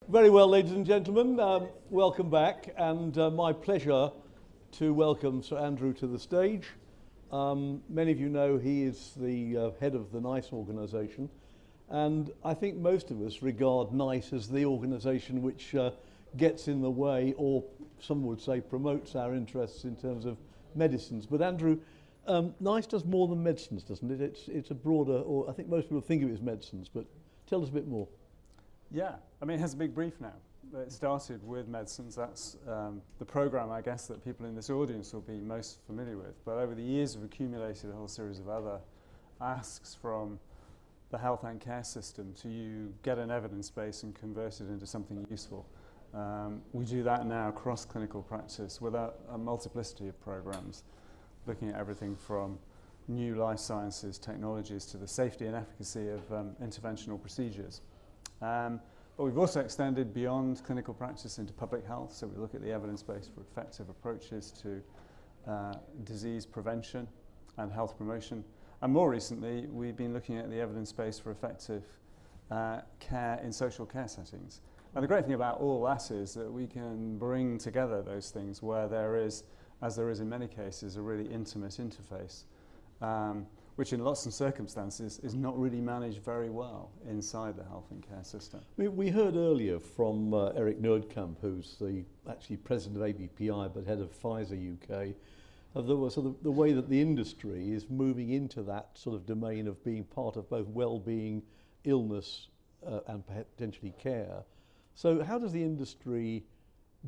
Very well, ladies and gentlemen, welcome back, and my pleasure to welcome Sir Andrew to the stage. Many of you know he is the head of the N.I.C.E organisation, and I think most of us regard N.I.C.E as the organisation which gets in the way, or some would say promotes our interests in terms of medicines. But Andrew, N.I.C.E does more than medicines, doesn't it? It's a broader, or I think most people think of it as medicines, but tell us a bit more. Yeah, I mean, it has a big brief now. It started with medicines. That's the program, I guess, that people in this audience will be most familiar with. But over the years, we've accumulated a whole series of other asks from the health and care system to get an evidence base and convert it into something useful. We do that now across clinical practice with a multiplicity of programs, looking at everything from new life sciences technologies to the safety and efficacy of interventional procedures. But we've also extended beyond clinical practice into public health, so we look at the evidence base for effective approaches to disease prevention and health promotion. And more recently, we've been looking at the evidence base for effective care in social care settings. And the great thing about all that is that we can bring together those things where there is, as there is in many cases, a really intimate interface. Which in lots of circumstances is not really managed very well inside the health and care system. We heard earlier from Eric Noordkamp, who's the actually president of ABPI but head of Pfizer UK, of the way that the industry is moving into that sort of domain of being part of both well-being, illness and potentially care. So how does the industry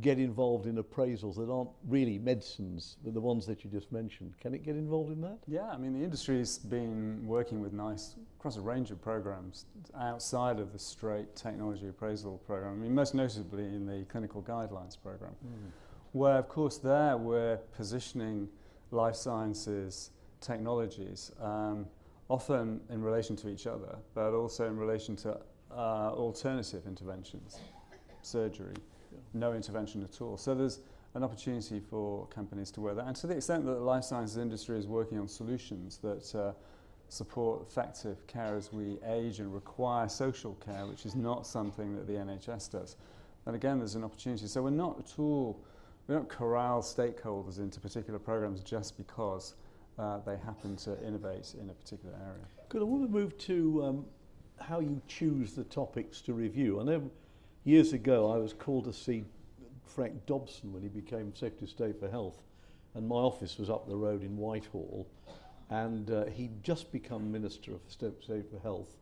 get involved in appraisals that aren't really medicines, but the ones that you just mentioned? Can it get involved in that? Yeah, I mean, the industry's been working with N.I.C.E across a range of programs outside of the straight technology appraisal program. I mean, most notably in the clinical guidelines program, where, of course, there we're positioning life sciences technologies, often in relation to each other, but also in relation to alternative interventions, surgery, no intervention at all. So there's an opportunity for companies to wear that. And to the extent that the life sciences industry is working on solutions that support effective care as we age and require social care, which is not something that the NHS does, then again there's an opportunity. So we don't corral stakeholders into particular programs just because they happen to innovate in a particular area. Good. I want to move to how you choose the topics to review. I know years ago, I was called to see Frank Dobson when he became Secretary of State for Health, and my office was up the road in Whitehall, and he'd just become Minister of State for Health,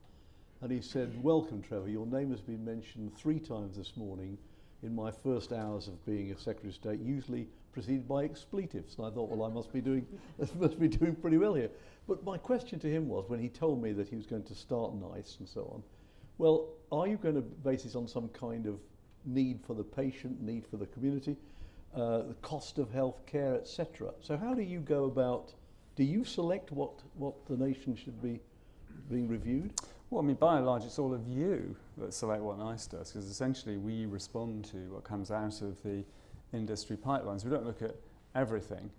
and he said, "Welcome, Trevor, your name has been mentioned 3 times this morning in my first hours of being a Secretary of State, usually preceded by expletives." And I thought, well, I must be doing pretty well here. But my question to him was, when he told me that he was going to start N.I.C.E and so on, well, are you going to base this on some kind of need for the patient, need for the community, the cost of health care, etc.? So how do you go about, do you select what the nation should be being reviewed? Well, I mean, by and large, it's all of you that select what N.I.C.E does, because essentially we respond to what comes out of the industry pipelines. We don't look at everything,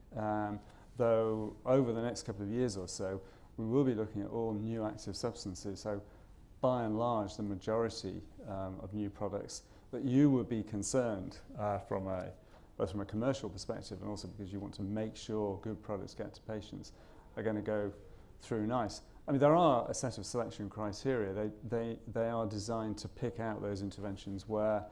though over the next couple of years or so, we will be looking at all new active substances. So by and large, the majority of new products that you would be concerned both from a commercial perspective and also because you want to make sure good products get to patients are going to go through N.I.C.E. I mean, there are a set of selection criteria. They are designed to pick out those interventions where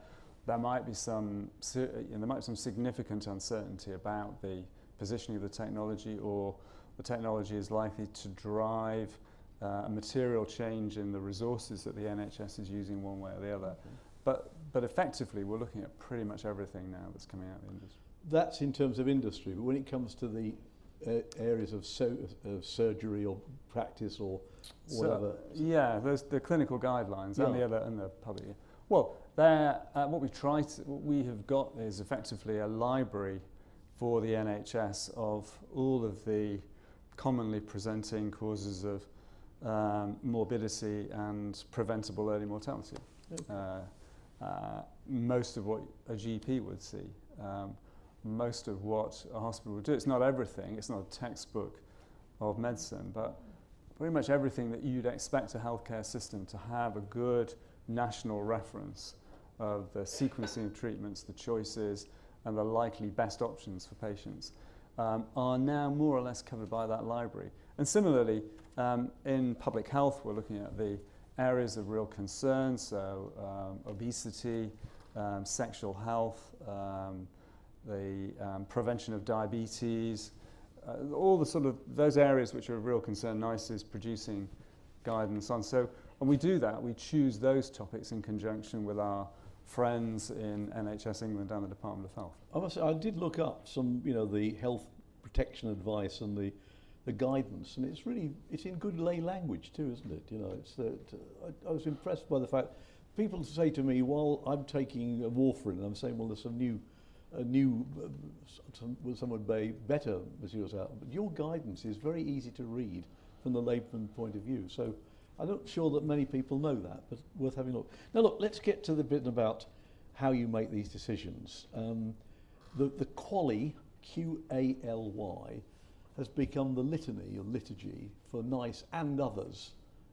there might be some significant uncertainty about the positioning of the technology, or the technology is likely to drive a material change in the resources that the NHS is using one way or the other. But effectively, we're looking at pretty much everything now that's coming out of the industry. That's in terms of industry, but when it comes to the areas of surgery or practice or whatever. So, yeah, there's the clinical guidelines and the public. Well, what we have got is effectively a library for the NHS of all of the commonly presenting causes of morbidity and preventable early mortality. Okay. Most of what a GP would see, most of what a hospital would do. It's not everything, it's not a textbook of medicine, but pretty much everything that you'd expect a healthcare system to have a good national reference of the sequencing of treatments, the choices, and the likely best options for patients are now more or less covered by that library. And similarly, in public health, we're looking at the areas of real concern, so obesity, sexual health, the prevention of diabetes, all the sort of those areas which are of real concern. NICE is producing guidance on. So, and we do that. We choose those topics in conjunction with our friends in NHS England and the Department of Health. I must say, I did look up some, the health protection advice and the guidance, and it's in good lay language too, isn't it? I was impressed by the fact people say to me, while I'm taking a warfarin, I'm saying, well, there's some would be better materials out, but your guidance is very easy to read from the layman point of view. So I'm not sure that many people know that, but worth having a look. Now look, let's get to the bit about how you make these decisions. The Q.A.L.Y, Q.A.L.Y, has become the litany or liturgy for NICE and others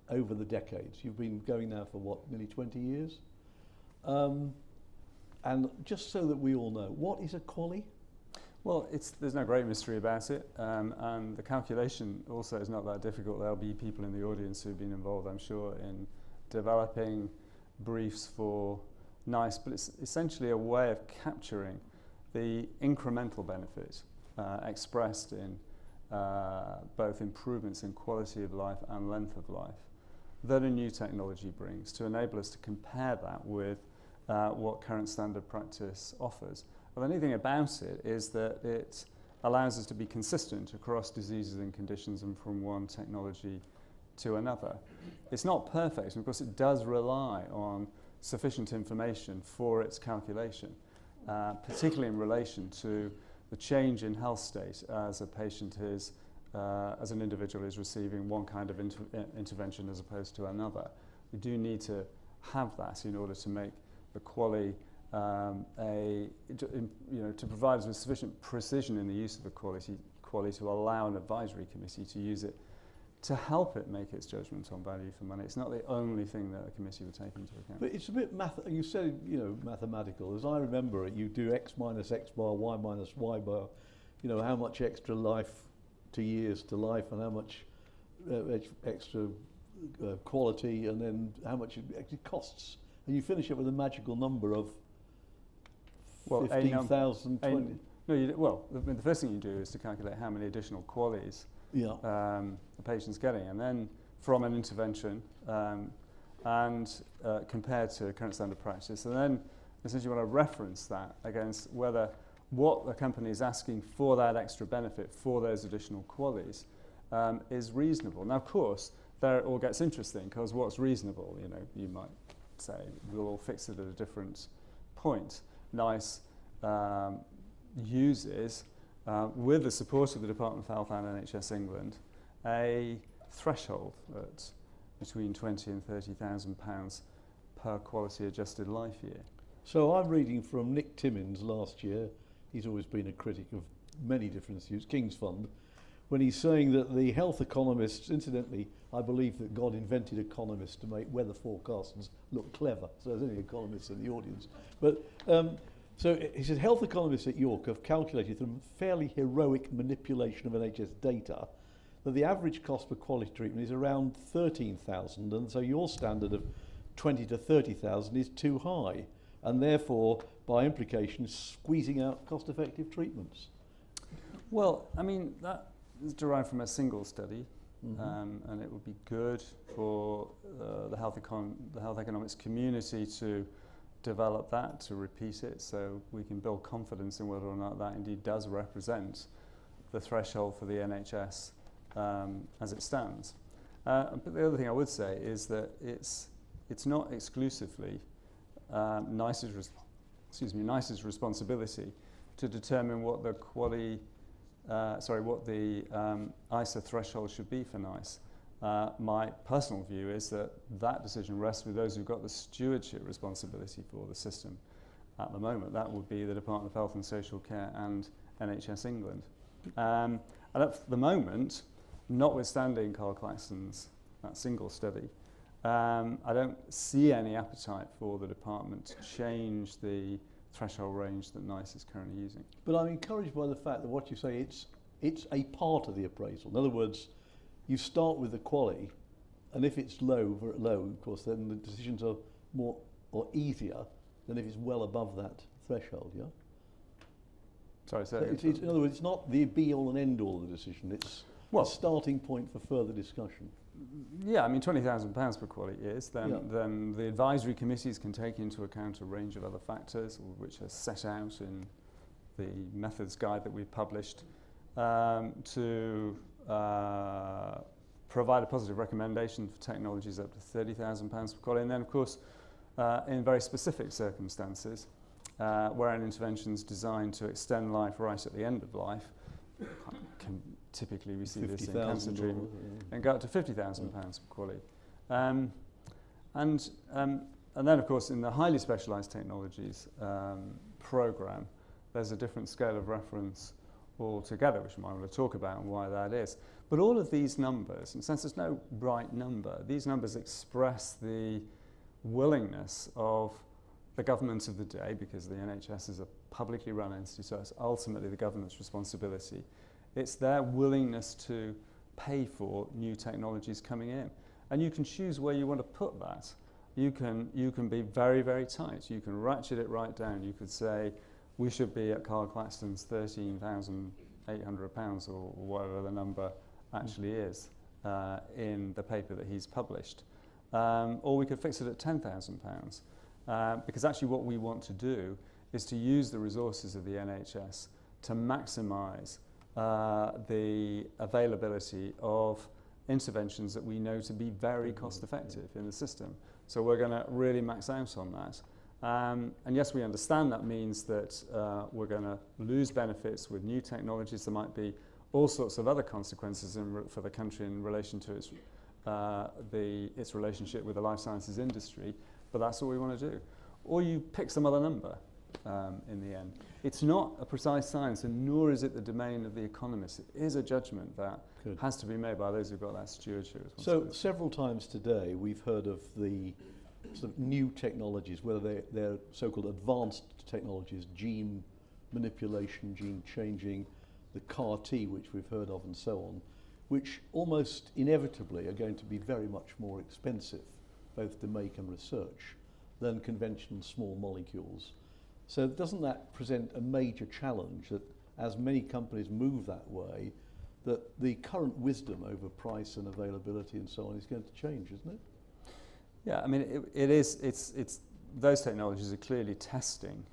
over the decades. You've been going now for what, nearly 20 years? And just so that we all know, what is a Q.A.L.Y? Well, there's no great mystery about it, and the calculation also is not that difficult. There'll be people in the audience who've been involved, I'm sure, in developing briefs for NICE, but it's essentially a way of capturing the incremental benefit expressed in both improvements in quality of life and length of life that a new technology brings to enable us to compare that with what current standard practice offers. Well, the neat thing about it is that it allows us to be consistent across diseases and conditions and from one technology to another. It's not perfect, and of course it does rely on sufficient information for its calculation, particularly in relation to the change in health state as a patient is, as an individual is receiving one kind of intervention as opposed to another. We do need to have that in order to make the Q.A.L.Y to provide us with sufficient precision in the use of the Q.A.L.Y to allow an advisory committee to use it to help it make its judgment on value for money. It's not the only thing that a committee would take into account. But it's a bit you said mathematical. As I remember it, you do x minus x bar, y minus y bar. How much extra life to years to life, and how much extra quality, and then how much it actually costs. And you finish up with a magical number of 15,000, 20. The first thing you do is to calculate how many additional Q.A.L.Ys the patient's getting, and then from an intervention and compared to current standard practice, and then essentially you want to reference that against what the company is asking for that extra benefit for those additional Q.A.L.Ys is reasonable. Now, of course, there it all gets interesting, because what's reasonable, you might say, we'll all fix it at a different point. NICE uses, with the support of the Department of Health and NHS England, a threshold at between £20,000 and £30,000 per quality adjusted life year. So I'm reading from Nick Timmins last year. He's always been a critic of many different institutes, King's Fund, when he's saying that the health economists, incidentally, I believe that God invented economists to make weather forecasts look clever. So there's only economists in the audience. But so he said health economists at York have calculated through fairly heroic manipulation of NHS data that the average cost per quality treatment is around 13,000, and so your standard of 20 to 30,000 is too high, and therefore, by implication, squeezing out cost-effective treatments. Well, I mean, that is derived from a single study, and it would be good for the health economics community to develop that, to repeat it, so we can build confidence in whether or not that indeed does represent the threshold for the NHS as it stands. But the other thing I would say is that it's not exclusively NICE's responsibility to determine what the ISA threshold should be for NICE. My personal view is that decision rests with those who've got the stewardship responsibility for the system. At the moment, that would be the Department of Health and Social Care and NHS England. And at the moment, notwithstanding Carl Claxton's that single study, I don't see any appetite for the department to change the threshold range that N.I.C.E is currently using. But I'm encouraged by the fact that what you say, it's a part of the appraisal. In other words, you start with the Q.A.L.Y, and if it's low, of course, then the decisions are more or easier than if it's well above that threshold, yeah? Sorry, So in other words, it's not the be-all and end-all of the decision, it's a starting point for further discussion. Yeah, I mean, £20,000 per Q.A.L.Y is, then the advisory committees can take into account a range of other factors which are set out in the methods guide that we've published to provide a positive recommendation for technologies up to £30,000 per Q.A.L.Y. And then, of course, in very specific circumstances, where an intervention is designed to extend life right at the end of life, typically we see this in cancer treatment, and go up to £50,000 per Q.A.L.Y. And then, of course, in the highly specialised technologies programme, there's a different scale of reference altogether, which I might want to talk about and why that is. But all of these numbers, in a sense there's no right number, these numbers express the willingness of the government of the day, because the NHS is a publicly run entity, so it's ultimately the government's responsibility. It's their willingness to pay for new technologies coming in. And you can choose where you want to put that. You can be very, very tight. You can ratchet it right down. You could say, we should be at Carl Claxton's £13,800 or whatever the number actually is in the paper that he's published. Or we could fix it at £10,000. Because actually what we want to do is to use the resources of the NHS to maximise the availability of interventions that we know to be very cost effective in the system. So we're going to really max out on that. And yes, we understand that means that we're going to lose benefits with new technologies. There might be all sorts of other consequences for the country in relation to its relationship with the life sciences industry, but that's what we want to do. Or you pick some other number in the end. It's not a precise science, and nor is it the domain of the economists. It is a judgment that has to be made by those who've got that stewardship. So several times today we've heard of the sort of new technologies, whether they're so-called advanced technologies, gene manipulation, gene changing, the CAR-T, which we've heard of, and so on, which almost inevitably are going to be very much more expensive, both to make and research, than conventional small molecules. So doesn't that present a major challenge that as many companies move that way, that the current wisdom over price and availability and so on is going to change, isn't it? Yeah, I mean, it's those technologies are clearly testing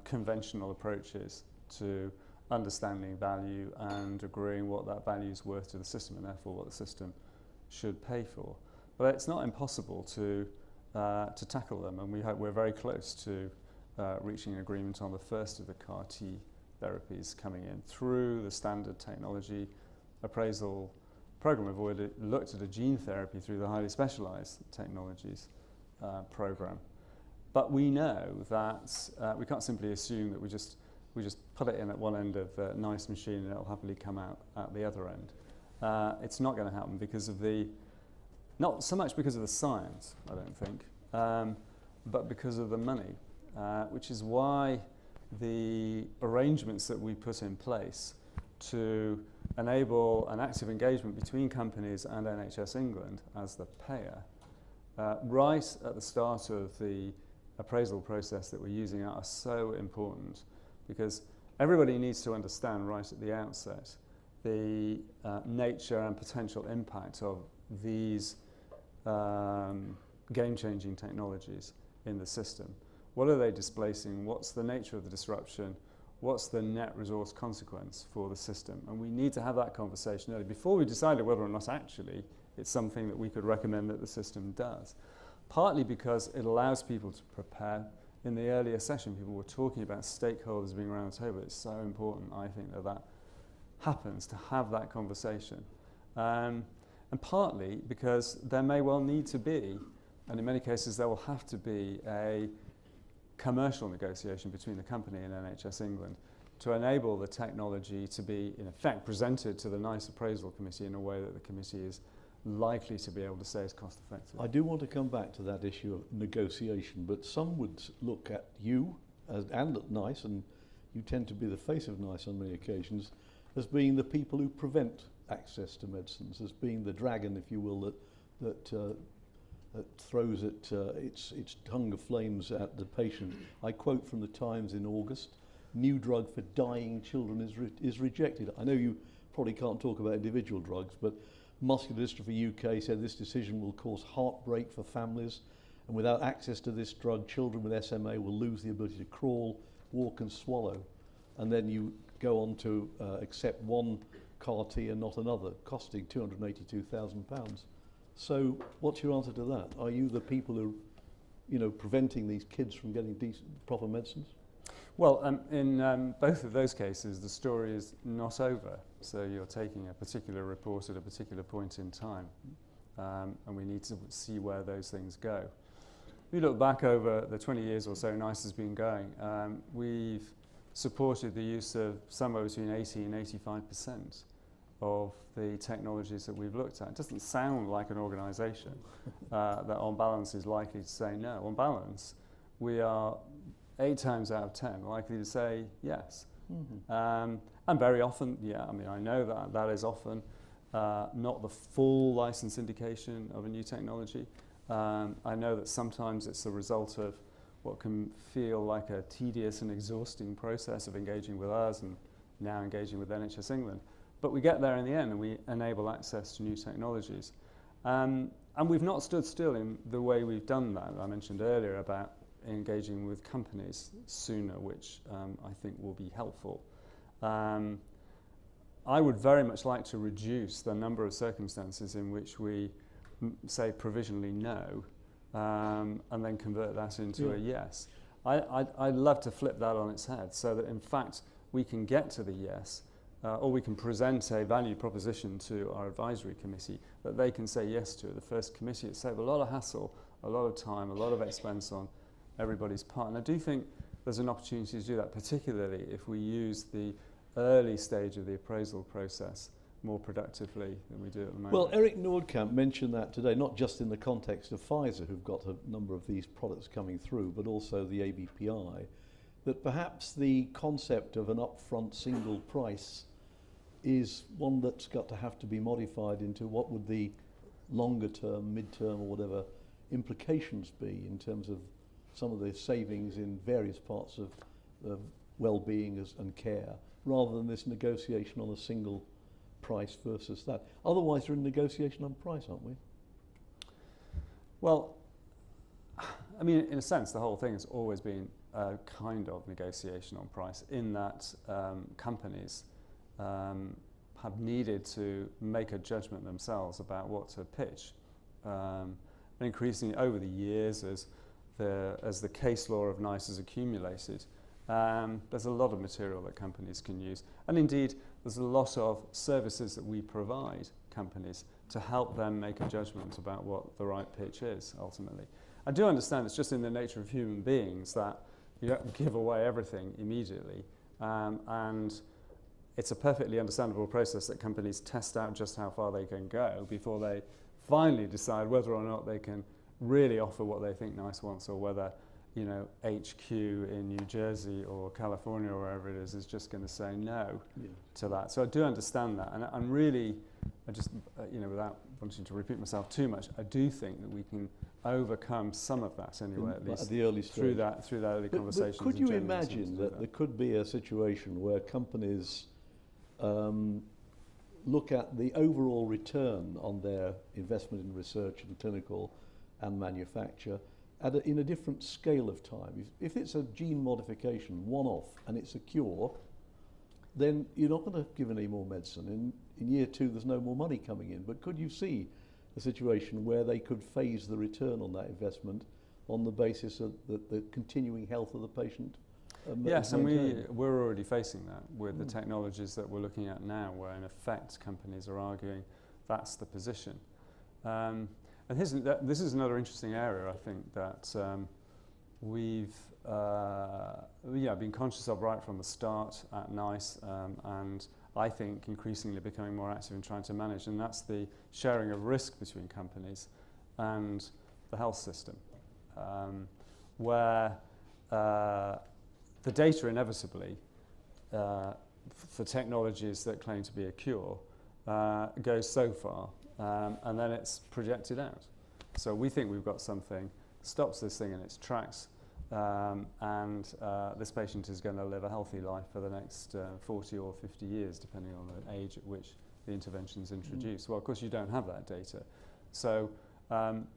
conventional approaches to understanding value and agreeing what that value is worth to the system, and therefore what the system should pay for. But it's not impossible to tackle them, and we're very close to reaching an agreement on the first of the CAR-T therapies coming in through the standard technology appraisal program. We've already looked at a gene therapy through the highly specialised technologies program. But we know that we can't simply assume that we just put it in at one end of the N.I.C.E machine and it'll happily come out at the other end. It's not going to happen because of not so much because of the science, I don't think, but because of the money, which is why the arrangements that we put in place to enable an active engagement between companies and NHS England as the payer, right at the start of the appraisal process that we're using are so important, because everybody needs to understand right at the outset the nature and potential impact of these game-changing technologies in the system. What are they displacing? What's the nature of the disruption? What's the net resource consequence for the system? And we need to have that conversation early before we decided whether or not actually it's something that we could recommend that the system does. Partly because it allows people to prepare. In the earlier session, people were talking about stakeholders being around the table. It's so important, I think, that happens, to have that conversation. And partly because there may well need to be, and in many cases there will have to be, a commercial negotiation between the company and NHS England to enable the technology to be, in effect, presented to the N.I.C.E appraisal committee in a way that the committee is likely to be able to say is cost effective. I do want to come back to that issue of negotiation, but some would look at you and at NICE, and you tend to be the face of NICE on many occasions, as being the people who prevent access to medicines, as being the dragon, if you will, that throws its tongue of flames at the patient. I quote from the Times in August, "New drug for dying children is rejected." I know you probably can't talk about individual drugs, but Muscular Dystrophy UK said this decision will cause heartbreak for families, and without access to this drug, children with SMA will lose the ability to crawl, walk and swallow. And then you go on to accept one CAR-T and not another, costing £282,000. So what's your answer to that? Are you the people who, preventing these kids from getting proper medicines? Well, in both of those cases, the story is not over. So you're taking a particular report at a particular point in time, and we need to see where those things go. If you look back over the 20 years or so NICE has been going, we've supported the use of somewhere between 80 and 85% of the technologies that we've looked at. It doesn't sound like an organisation that on balance is likely to say no. On balance, we are 8 times out of 10 likely to say yes. Mm-hmm. And very often, I know that is often not the full license indication of a new technology. I know that sometimes it's the result of what can feel like a tedious and exhausting process of engaging with us and now engaging with NHS England. But we get there in the end and we enable access to new technologies. And we've not stood still in the way we've done that. I mentioned earlier about engaging with companies sooner, which I think will be helpful. I would very much like to reduce the number of circumstances in which we say provisionally no, and then convert that into a yes. I'd love to flip that on its head so that in fact we can get to the yes, or we can present a value proposition to our advisory committee that they can say yes to. The first committee, it saves a lot of hassle, a lot of time, a lot of expense on everybody's part. And I do think there's an opportunity to do that, particularly if we use the early stage of the appraisal process more productively than we do at the moment. Well, Eric Nordkamp mentioned that today, not just in the context of Pfizer, who've got a number of these products coming through, but also the ABPI, that perhaps the concept of an upfront single price is one that's got to have to be modified into what would the longer term, mid-term or whatever implications be in terms of some of the savings in various parts of well-being and care, rather than this negotiation on a single price versus that. Otherwise, we're in negotiation on price, aren't we? Well, I mean, in a sense, the whole thing has always been a kind of negotiation on price, in that companies have needed to make a judgment themselves about what to pitch. And increasingly over the years, as the case law of NICE has accumulated, there's a lot of material that companies can use. And indeed, there's a lot of services that we provide companies to help them make a judgment about what the right pitch is, ultimately. I do understand it's just in the nature of human beings that you don't give away everything immediately. And it's a perfectly understandable process that companies test out just how far they can go before they finally decide whether or not they can really offer what they think NICE wants, or whether, HQ in New Jersey or California or wherever it is just going to say no to that. So I do understand that, and I'm really, without wanting to repeat myself too much, I do think that we can overcome some of that anyway, at least at the early stage. through that early conversation. But could you imagine that there could be a situation where companies look at the overall return on their investment in research and clinical and manufacture in a different scale of time? If it's a gene modification, one-off, and it's a cure, then you're not going to give any more medicine. In year 2, there's no more money coming in. But could you see a situation where they could phase the return on that investment on the basis of the continuing health of the patient? Yes, and we're already facing that with the technologies that we're looking at now, where in effect companies are arguing that's the position. And this is another interesting area, I think, that we've been conscious of right from the start at NICE, and I think, increasingly becoming more active in trying to manage, and that's the sharing of risk between companies and the health system, where the data inevitably for technologies that claim to be a cure goes so far, and then it's projected out. So we think we've got something, stops this thing in its tracks, and this patient is going to live a healthy life for the next 40 or 50 years, depending on the age at which the intervention is introduced. Well, of course, you don't have that data. So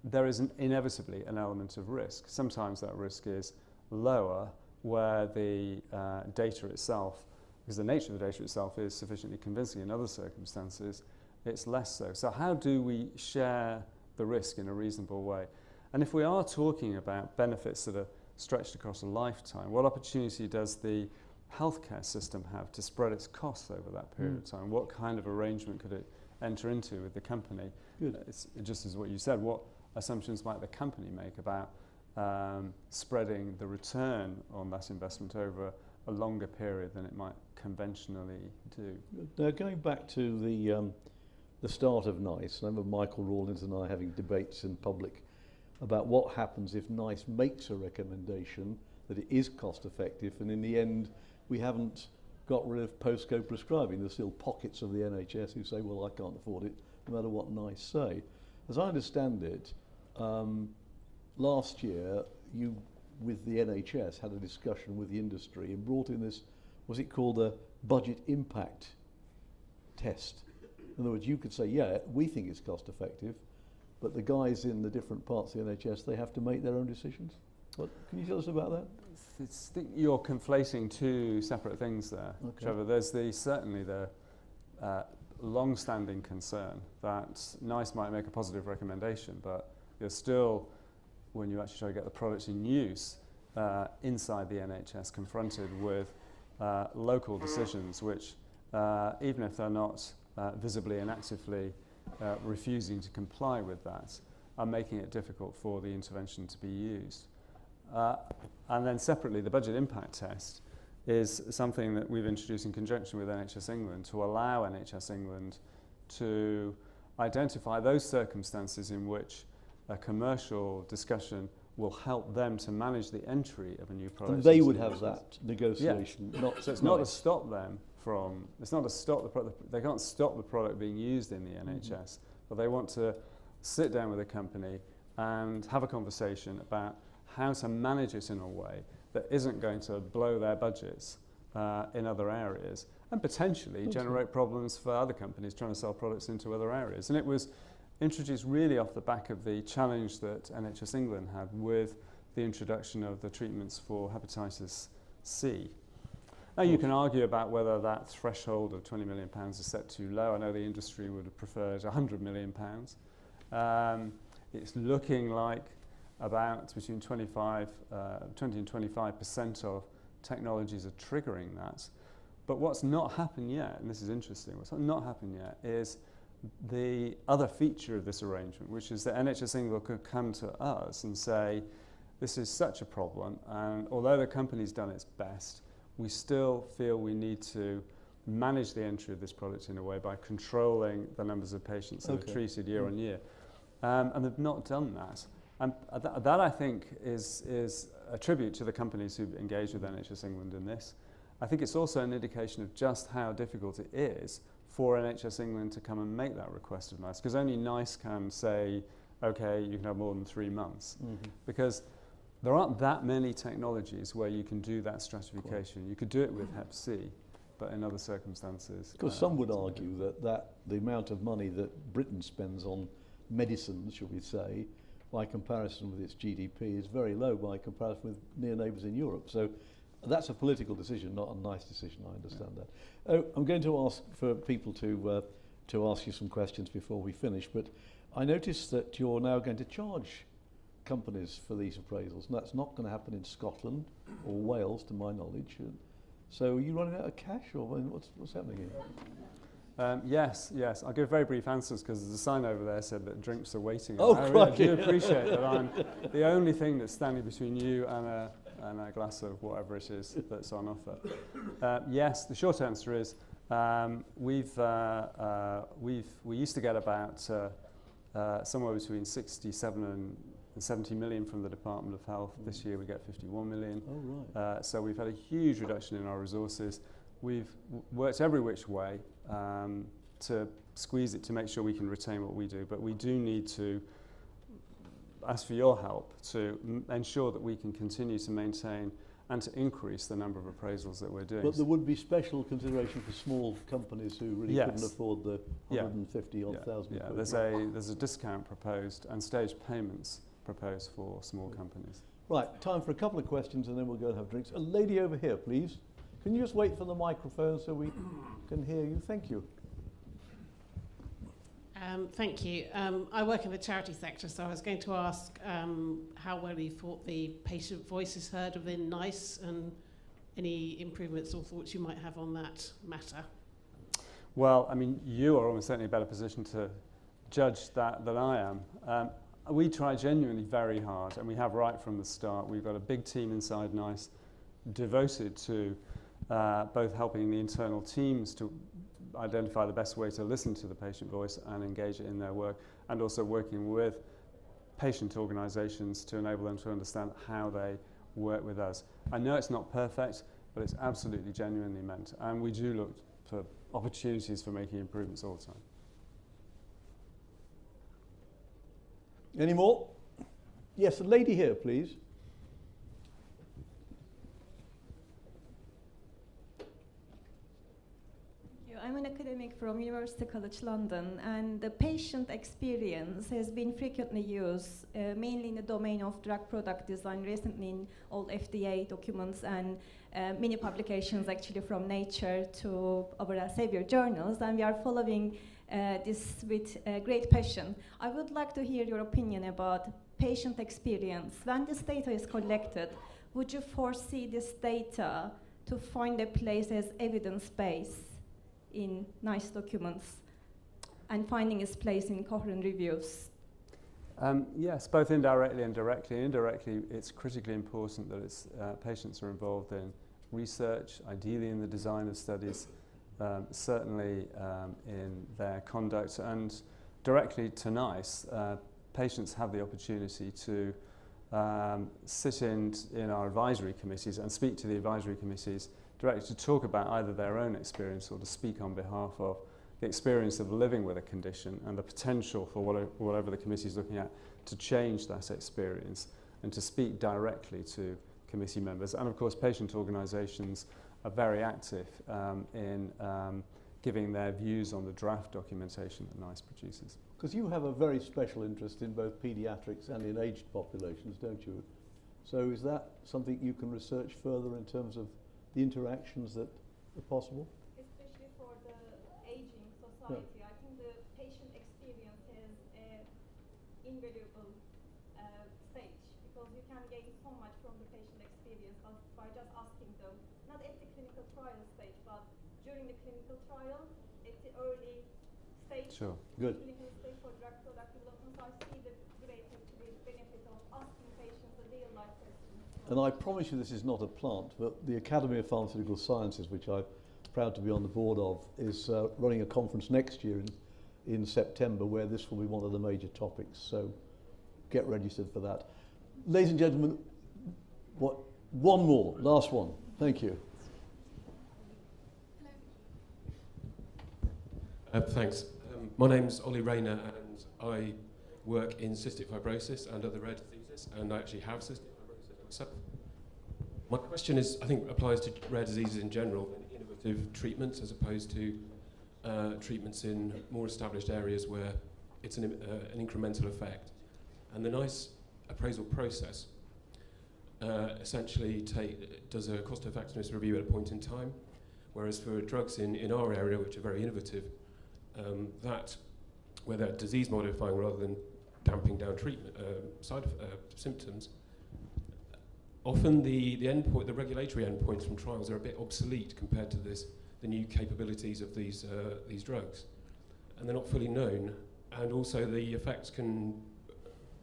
there is inevitably an element of risk. Sometimes that risk is lower where the data itself, because the nature of the data itself is sufficiently convincing. In other circumstances, it's less so. So how do we share the risk in a reasonable way? And if we are talking about benefits that are stretched across a lifetime, what opportunity does the healthcare system have to spread its costs over that period of time? What kind of arrangement could it enter into with the company? It's just as what you said, what assumptions might the company make about spreading the return on that investment over a longer period than it might conventionally do? Now, going back to the start of N.I.C.E, I remember Michael Rawlins and I having debates in public about what happens if N.I.C.E makes a recommendation that it is cost effective, and in the end we haven't got rid of postcode prescribing. There's still pockets of the NHS who say, well, I can't afford it, no matter what N.I.C.E say. As I understand it, last year you, with the NHS, had a discussion with the industry and brought in this, was it called a budget impact test? In other words, you could say, yeah, we think it's cost effective, but the guys in the different parts of the NHS, they have to make their own decisions. What, can you tell us about that? I think you're conflating two separate things there, Trevor. There's certainly the long-standing concern that N.I.C.E might make a positive recommendation, but you're still, when you actually try to get the product in use inside the NHS, confronted with local decisions which, even if they're not visibly and actively refusing to comply with that, are making it difficult for the intervention to be used. And then separately, the budget impact test is something that we've introduced in conjunction with NHS England to allow NHS England to identify those circumstances in which a commercial discussion will help them to manage the entry of a new product. And they would have that negotiation. Yeah. Not so it's not to stop them from, it's not to stop the product, they can't stop the product being used in the NHS, but they want to sit down with a company and have a conversation about how to manage it in a way that isn't going to blow their budgets in other areas and potentially generate problems for other companies trying to sell products into other areas. And it was introduced really off the back of the challenge that NHS England had with the introduction of the treatments for hepatitis C. Now you can argue about whether that threshold of £20 million is set too low. I know the industry would have preferred £100 million. It's looking like about between 20 and 25% of technologies are triggering that. But what's not happened yet, and this is interesting, what's not happened yet is the other feature of this arrangement, which is that NHS England could come to us and say, this is such a problem, and although the company's done its best, we still feel we need to manage the entry of this product in a way by controlling the numbers of patients that are treated year on year. And they've not done that. And that I think is a tribute to the companies who've engaged with NHS England in this. I think it's also an indication of just how difficult it is for NHS England to come and make that request of N.I.C.E, because only N.I.C.E can say, okay, you can have more than 3 months. Because there aren't that many technologies where you can do that stratification. You could do it with Hep C, but in other circumstances. Because some would argue that the amount of money that Britain spends on medicines, shall we say, by comparison with its GDP, is very low by comparison with near neighbours in Europe. So that's a political decision, not a N.I.C.E decision, I understand that. Oh, I'm going to ask for people to ask you some questions before we finish, but I noticed that you're now going to charge companies for these appraisals, and that's not going to happen in Scotland or Wales, to my knowledge. So are you running out of cash, or what's happening here? Yes. I'll give very brief answers because there's a sign over there said that drinks are waiting. Oh, I do appreciate that I'm the only thing that's standing between you and a glass of whatever it is that's on offer. Yes, the short answer is We used to get about somewhere between 67 and 70 million from the Department of Health. This year we get 51 million. Oh, right. So we've had a huge reduction in our resources. We've worked every which way to squeeze it to make sure we can retain what we do, but we do need to ask for your help to ensure that we can continue to maintain and to increase the number of appraisals that we're doing. But there would be special consideration for small companies who really Yes. couldn't afford the 150 odd thousand. Yeah, there's a discount proposed and staged payments proposed for small companies. Right, time for a couple of questions and then we'll go and have drinks. A lady over here, please. Can you just wait for the microphone so we can hear you? Thank you. Thank you. I work in the charity sector, so I was going to ask how well you thought the patient voice is heard within N.I.C.E and any improvements or thoughts you might have on that matter. Well, I mean, you are almost certainly in a better position to judge that than I am. We try genuinely very hard, and we have right from the start. We've got a big team inside N.I.C.E devoted to both helping the internal teams to identify the best way to listen to the patient voice and engage it in their work, and also working with patient organisations to enable them to understand how they work with us. I know it's not perfect, but it's absolutely genuinely meant, and we do look for opportunities for making improvements all the time. Any more? Yes, a lady here, please. I'm an academic from University College London, and the patient experience has been frequently used, mainly in the domain of drug product design, recently in all FDA documents and many publications actually from Nature to our Elsevier journals, and we are following this with great passion. I would like to hear your opinion about patient experience. When this data is collected, would you foresee this data to find a place as evidence-based in N.I.C.E documents and finding its place in coherent reviews? Yes, both indirectly and directly. Indirectly, it's critically important that patients are involved in research, ideally in the design of studies, certainly in their conduct, and directly to N.I.C.E, patients have the opportunity to sit in our advisory committees and speak to the advisory committees directly to talk about either their own experience or to speak on behalf of the experience of living with a condition and the potential for whatever the committee is looking at to change that experience and to speak directly to committee members. And of course, patient organisations are very active in giving their views on the draft documentation that N.I.C.E produces. Because you have a very special interest in both paediatrics and in aged populations, don't you? So is that something you can research further in terms of the interactions that are possible? Especially for the aging society, I think the patient experience is an invaluable stage, because you can gain so much from the patient experience by just asking them, not at the clinical trial stage, but during the clinical trial, at the early stage, Sure. Good. clinical stage for drug product development. So I see the great benefit of asking patients a real life question. And I promise you this is not a plant, but the Academy of Pharmaceutical Sciences, which I'm proud to be on the board of, is running a conference next year in September where this will be one of the major topics. So get registered for that. Ladies and gentlemen, one more, last one. Thank you. Thanks. My name's Ollie Rayner and I work in cystic fibrosis and other rare diseases, and I actually have cystic fibrosis myself. My question is, I think applies to rare diseases in general, innovative treatments as opposed to treatments in more established areas where it's an incremental effect. And the N.I.C.E appraisal process essentially does a cost effectiveness review at a point in time, whereas for drugs in our area, which are very innovative, where they're disease modifying rather than damping down treatment symptoms, often the endpoint, the regulatory endpoints from trials are a bit obsolete compared to the new capabilities of these drugs, and they're not fully known. And also the effects can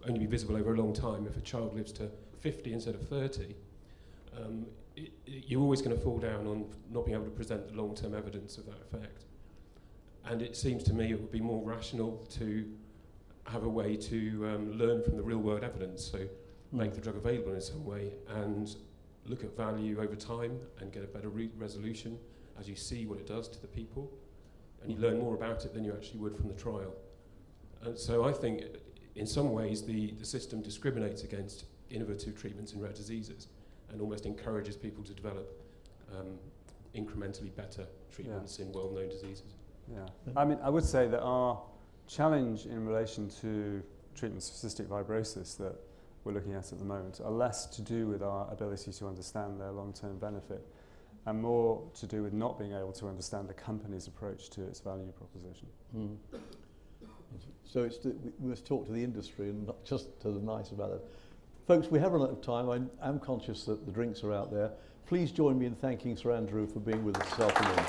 only be visible over a long time. If a child lives to 50 instead of 30, you're always going to fall down on not being able to present the long-term evidence of that effect. And it seems to me it would be more rational to have a way to learn from the real-world evidence, so make the drug available in some way and look at value over time and get a better resolution as you see what it does to the people, and you learn more about it than you actually would from the trial. And so I think in some ways the system discriminates against innovative treatments in rare diseases and almost encourages people to develop incrementally better treatments in well-known diseases. Yeah, I mean, I would say that our challenge in relation to treatments for cystic fibrosis that we're looking at the moment are less to do with our ability to understand their long-term benefit and more to do with not being able to understand the company's approach to its value proposition. Mm. So we must talk to the industry and not just to the NICE about it. Folks, we have run out of time. I am conscious that the drinks are out there. Please join me in thanking Sir Andrew for being with us this afternoon.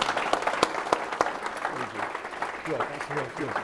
Thank you. Yeah, that's very good.